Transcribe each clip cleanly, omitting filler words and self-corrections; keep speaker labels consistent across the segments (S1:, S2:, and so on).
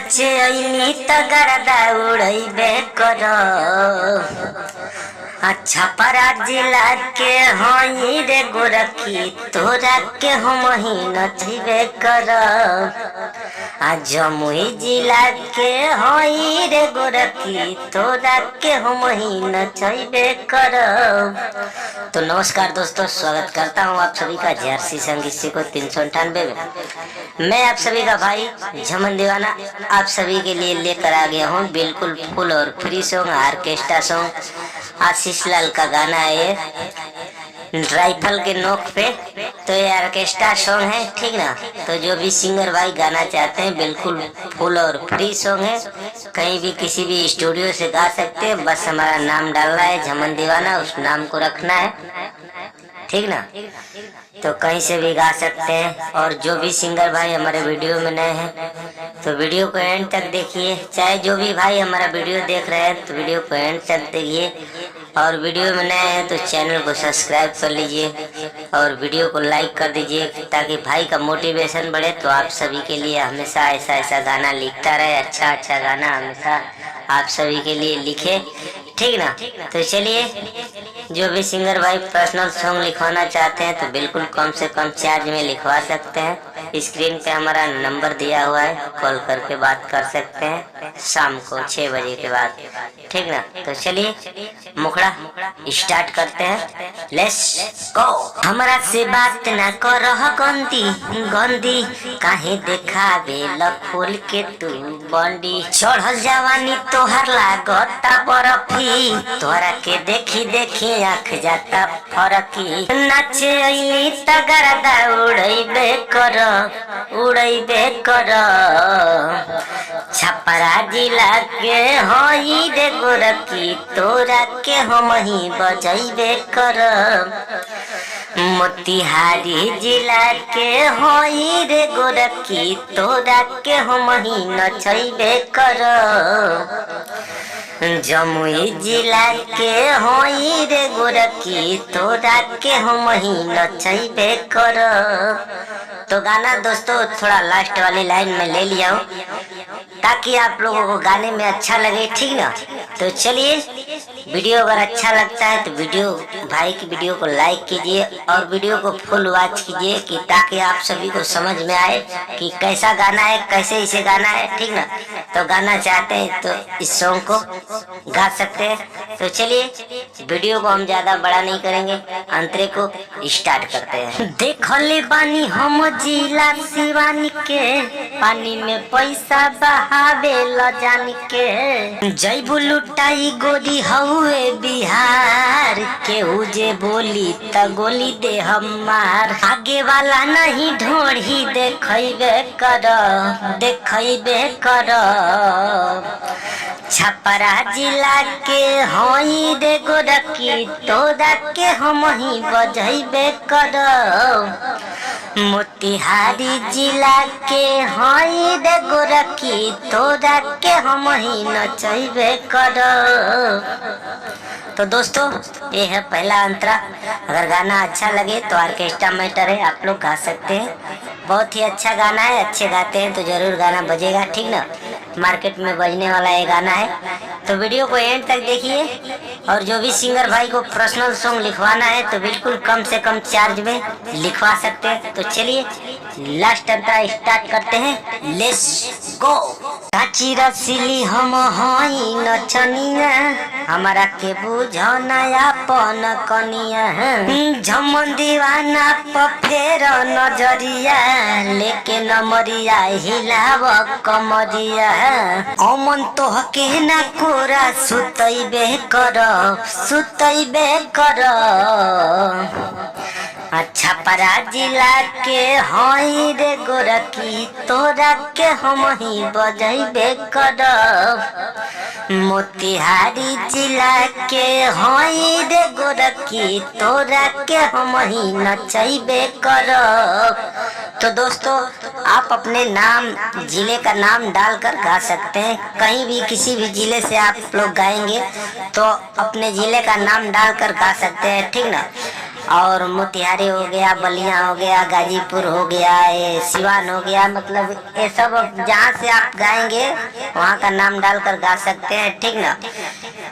S1: नाचे अइनी त गरदा उड़ैबे कर। अच्छा परा जिला के हई रे गोरखी, तोरा के हम ही नचबे कर। आ जमुई जिला के हई रे गोरखी, तोरा के हम ही नचबे कर। तो नमस्कार दोस्तों, स्वागत करता हूँ आप सभी का झारसी संगीत सीखो 398 में। मैं आप सभी का भाई झमन दीवाना आप सभी के लिए लेकर आ गया हूँ बिल्कुल फुल और फ्री सॉन्ग, ऑर्केस्ट्रा सॉन्ग। आशीष लाल का गाना है ये, राइफल के नोक पे। तो ये ऑर्केस्ट्रा सॉन्ग है, ठीक ना। तो जो भी सिंगर भाई गाना चाहते हैं बिल्कुल फुल और फ्री सॉन्ग है, कहीं भी किसी भी स्टूडियो से गा सकते हैं। बस हमारा नाम डालना है झमन दीवाना, उस नाम को रखना है, ठीक ना। तो कहीं से भी गा सकते हैं। और जो भी सिंगर भाई हमारे वीडियो में नए हैं तो वीडियो को एंड तक देखिए। चाहे जो भी भाई हमारा वीडियो देख रहे हैं तो वीडियो को एंड तक देखिए। और वीडियो में नए हैं तो चैनल को सब्सक्राइब कर लीजिए और वीडियो को लाइक कर दीजिए, ताकि भाई का मोटिवेशन बढ़े। तो आप सभी के लिए हमेशा ऐसा ऐसा गाना लिखता रहे, अच्छा अच्छा गाना हमेशा आप सभी के लिए लिखे, ठीक ना। तो चलिए, जो भी सिंगर भाई पर्सनल सॉन्ग लिखवाना चाहते हैं तो बिल्कुल कम से कम चार्ज में लिखवा सकते हैं। स्क्रीन पे हमारा नंबर दिया हुआ है, कॉल करके बात कर सकते हैं शाम को 6 बजे के बाद, ठीक ना। तो चलिए मुखड़ा स्टार्ट करते हैं, लेट्स गो। हमरा से बात ना करह गंदी गंदी, काहे देखावे लखोल के तू बंडी। चढ़ल जवानी तोहर लागता बरफी, तोरा के देखी देखी आँख जाता फरकी। नाचे अइनी त गरदा उड़ैबे कर, उड़ैबे कर। छपरा जिला के हई रे गोरखी, तोरा के हम ही बजैबे कर। मोतिहारी जिला के हई रे गोरखी, तोरा के हम ही नचैबे कर। जमुई जिला के हई रे गोरखी, तोरा के हम ही नचैबे कर। तो गाना दोस्तों थोड़ा लास्ट वाली लाइन में ले लिया हूँ ताकि आप लोगों को गाने में अच्छा लगे, ठीक ना। तो चलिए, वीडियो अगर अच्छा लगता है तो भाई की वीडियो को लाइक कीजिए और वीडियो को फुल वॉच कीजिए, कि ताकि आप सभी को समझ में आए कि कैसा गाना है, कैसे इसे गाना है, ठीक ना। तो गाना चाहते हैं तो इस सॉन्ग को गा सकते हैं। तो चलिए, वीडियो को हम ज्यादा बड़ा नहीं करेंगे, अंतरे को स्टार्ट करते हैं। देखले बानी हम जिला सिवान के, पानी में पैसा बहावे ल जान के। जैबू लुटाई गोरी हउए बिहार, केहू जे बोली त गोली दे हमार। आगे वाला नहीं ढोढ़ी देखैबे कर, देखैबे कर। छपरा जिला के हई रे गोरखी, तोरा के हम ही बजैबे कर। मोतिहारी जिला के हई रे गोरखी, तोरा के हम ही नचैबे कर। तो दोस्तों ये है पहला अंतरा। अगर गाना अच्छा लगे तो ऑर्केस्ट्रा मैटर है, आप लोग गा सकते हैं। बहुत ही अच्छा गाना है, अच्छे गाते हैं तो जरूर गाना बजेगा, ठीक ना। मार्केट में बजने वाला ये गाना है। तो वीडियो को एंड तक देखिए। और जो भी सिंगर भाई को पर्सनल सॉन्ग लिखवाना है तो बिल्कुल कम से कम चार्ज में लिखवा सकते हैं। तो चलिए लास्ट अंतरा स्टार्ट करते हैं, लेट्स गो। काची रसीली हम हई नचनिया, हमारा के बुझो नया पन कनिया। झमन दीवाना पफेर नजरिया, लेके नमरिया हिलाव कमरिया। अमन तोहके ना कोरा सुतैबे कर, सुतैबे कर। अच्छा परा जिला के हई रे गोरखी, तोरा के हम ही बजैबे कर। मोतिहारी जिला के हई रे गोरखी, तोरा के हम ही नचैबे कर। तो दोस्तों आप अपने नाम जिले का नाम डालकर गा सकते हैं। कहीं भी किसी भी जिले से आप लोग गाएंगे तो अपने जिले का नाम डालकर गा सकते हैं, ठीक ना। और मोतिहारी हो गया, बलिया हो गया, गाजीपुर हो गया, ये सिवान हो गया, मतलब ये सब जहाँ से आप गाएंगे वहाँ का नाम डालकर गा सकते हैं, ठीक ना।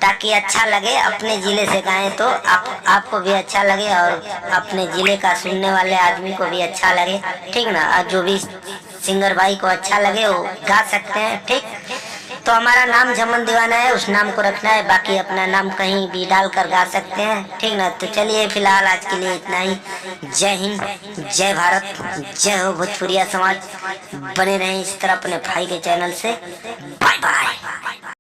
S1: ताकि अच्छा लगे, अपने जिले से गाएं तो आपको भी अच्छा लगे और अपने जिले का सुनने वाले आदमी को भी अच्छा लगे, ठीक ना। और जो भी सिंगर भाई को अच्छा लगे वो गा सकते हैं, ठीक। तो हमारा नाम झमन दीवाना है, उस नाम को रखना है, बाकी अपना नाम कहीं भी डाल कर गा सकते हैं, ठीक ना। तो चलिए फिलहाल आज के लिए इतना ही। जय हिंद, जय भारत, जय हो भोजपुरिया समाज। बने रहें इस तरह अपने भाई के चैनल से। Bye by.